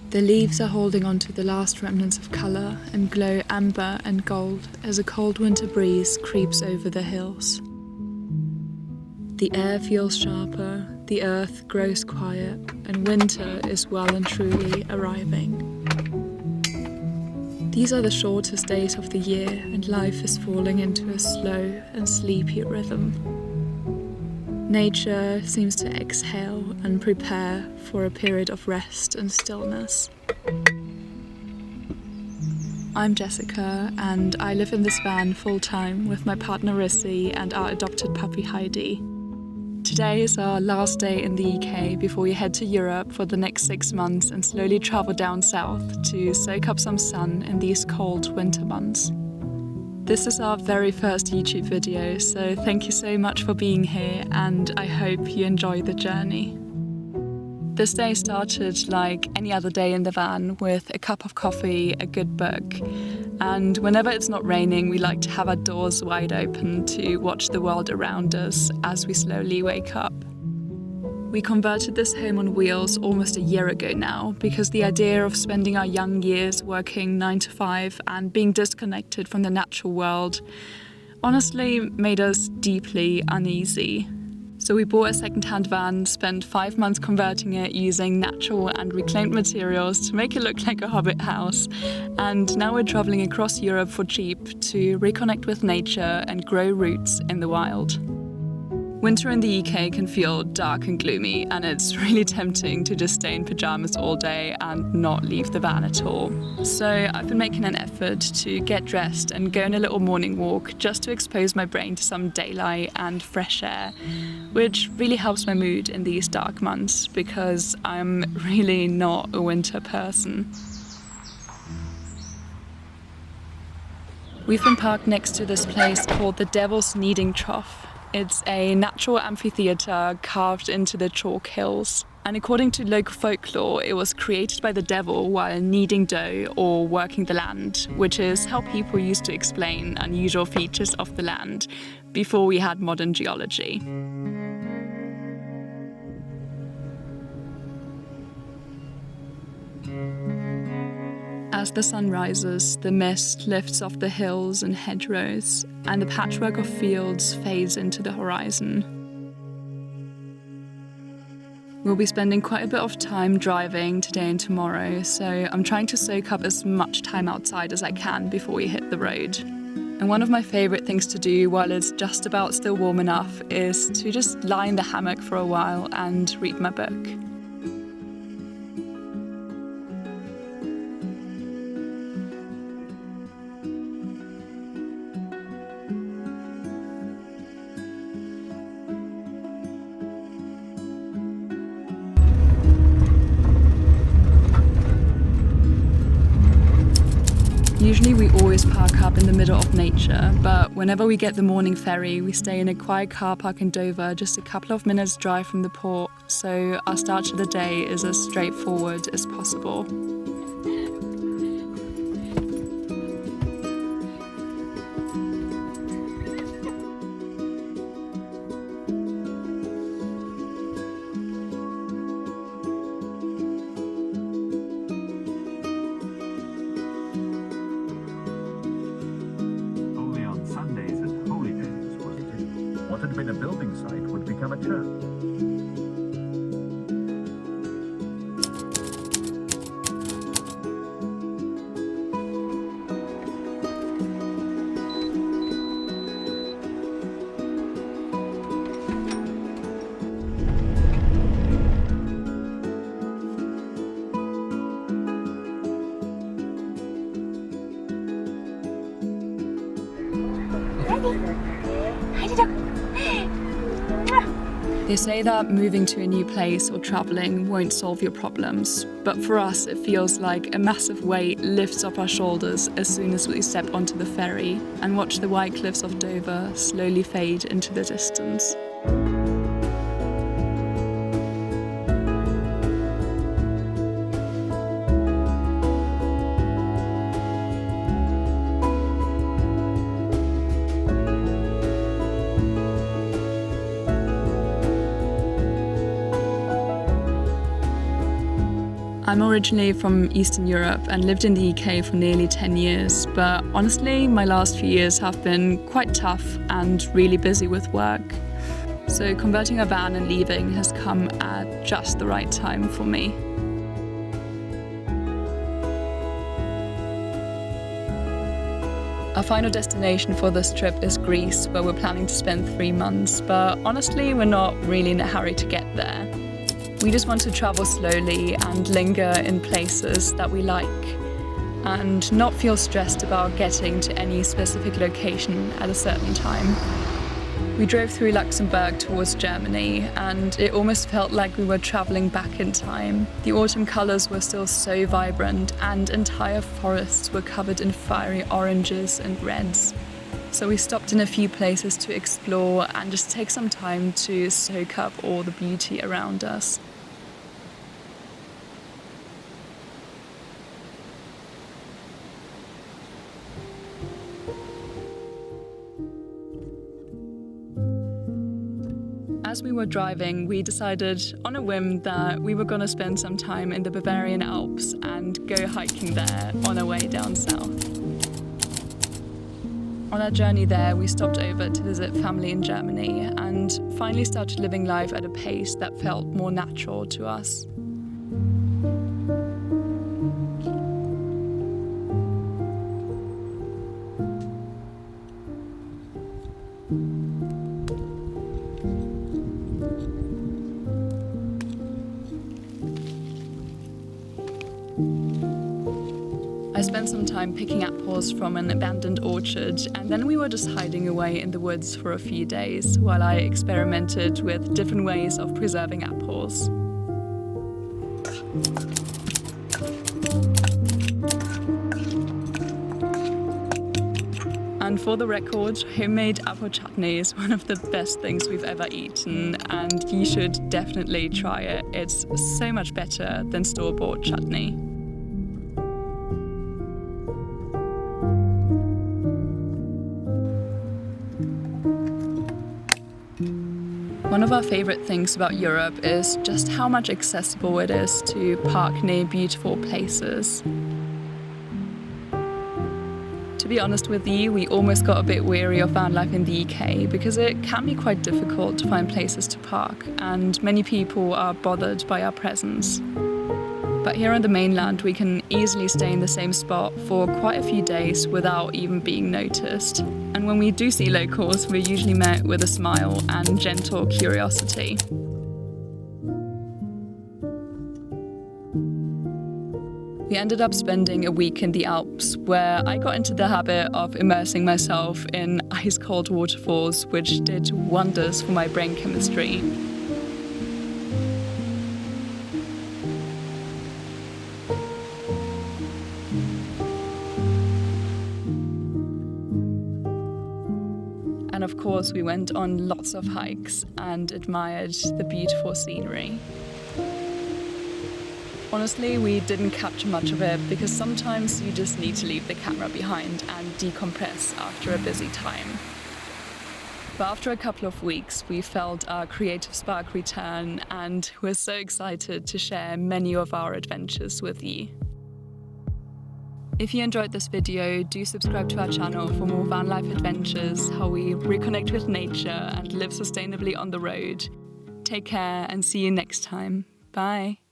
The leaves are holding on to the last remnants of colour and glow amber and gold as a cold winter breeze creeps over the hills. The air feels sharper, the earth grows quiet, and winter is well and truly arriving. These are the shortest days of the year, and life is falling into a slow and sleepy rhythm. Nature seems to exhale and prepare for a period of rest and stillness. I'm Jessica, and I live in this van full-time with my partner Risi and our adopted puppy Heidi. Today is our last day in the UK before we head to Europe for the next 6 months and slowly travel down south to soak up some sun in these cold winter months. This is our very first YouTube video, so thank you so much for being here, and I hope you enjoy the journey. This day started like any other day in the van with a cup of coffee, a good book, and whenever it's not raining, we like to have our doors wide open to watch the world around us as we slowly wake up. We converted this home on wheels almost a year ago now because the idea of spending our young years working 9 to 5 and being disconnected from the natural world honestly made us deeply uneasy. So we bought a second-hand van, spent 5 months converting it using natural and reclaimed materials to make it look like a hobbit house, and now we're travelling across Europe for cheap to reconnect with nature and grow roots in the wild. Winter in the UK can feel dark and gloomy, and it's really tempting to just stay in pyjamas all day and not leave the van at all. So I've been making an effort to get dressed and go on a little morning walk just to expose my brain to some daylight and fresh air, which really helps my mood in these dark months because I'm really not a winter person. We've been parked next to this place called the Devil's Kneading Trough. It's a natural amphitheatre carved into the chalk hills. And according to local folklore, it was created by the devil while kneading dough or working the land, which is how people used to explain unusual features of the land before we had modern geology. As the sun rises, the mist lifts off the hills and hedgerows, and the patchwork of fields fades into the horizon. We'll be spending quite a bit of time driving today and tomorrow, so I'm trying to soak up as much time outside as I can before we hit the road. And one of my favourite things to do while it's just about still warm enough is to just lie in the hammock for a while and read my book. Usually we always park up in the middle of nature, but whenever we get the morning ferry, we stay in a quiet car park in Dover, just a couple of minutes drive from the port, so our start to the day is as straightforward as possible. What had been a building site would become a church. They say that moving to a new place or travelling won't solve your problems, but for us it feels like a massive weight lifts off our shoulders as soon as we step onto the ferry and watch the white cliffs of Dover slowly fade into the distance. I'm originally from Eastern Europe and lived in the UK for nearly 10 years, but honestly, my last few years have been quite tough and really busy with work. So converting a van and leaving has come at just the right time for me. Our final destination for this trip is Greece, where we're planning to spend 3 months, but honestly, we're not really in a hurry to get there. We just want to travel slowly and linger in places that we like, and not feel stressed about getting to any specific location at a certain time. We drove through Luxembourg towards Germany, and it almost felt like we were traveling back in time. The autumn colors were still so vibrant, and entire forests were covered in fiery oranges and reds. So we stopped in a few places to explore and just take some time to soak up all the beauty around us. As we were driving, we decided on a whim that we were going to spend some time in the Bavarian Alps and go hiking there on our way down south. On our journey there, we stopped over to visit family in Germany and finally started living life at a pace that felt more natural to us. I spent some time picking apples from an abandoned orchard, and then we were just hiding away in the woods for a few days while I experimented with different ways of preserving apples. And for the record, homemade apple chutney is one of the best things we've ever eaten, and you should definitely try it. It's so much better than store-bought chutney. One of our favourite things about Europe is just how much accessible it is to park near beautiful places. To be honest with you, we almost got a bit weary of van life in the UK because it can be quite difficult to find places to park, and many people are bothered by our presence. But here on the mainland, we can easily stay in the same spot for quite a few days without even being noticed. And when we do see locals, we're usually met with a smile and gentle curiosity. We ended up spending a week in the Alps, where I got into the habit of immersing myself in ice-cold waterfalls, which did wonders for my brain chemistry. And of course, we went on lots of hikes and admired the beautiful scenery. Honestly, we didn't capture much of it because sometimes you just need to leave the camera behind and decompress after a busy time. But after a couple of weeks, we felt our creative spark return, and we're so excited to share many of our adventures with you. If you enjoyed this video, do subscribe to our channel for more van life adventures, how we reconnect with nature and live sustainably on the road. Take care and see you next time. Bye.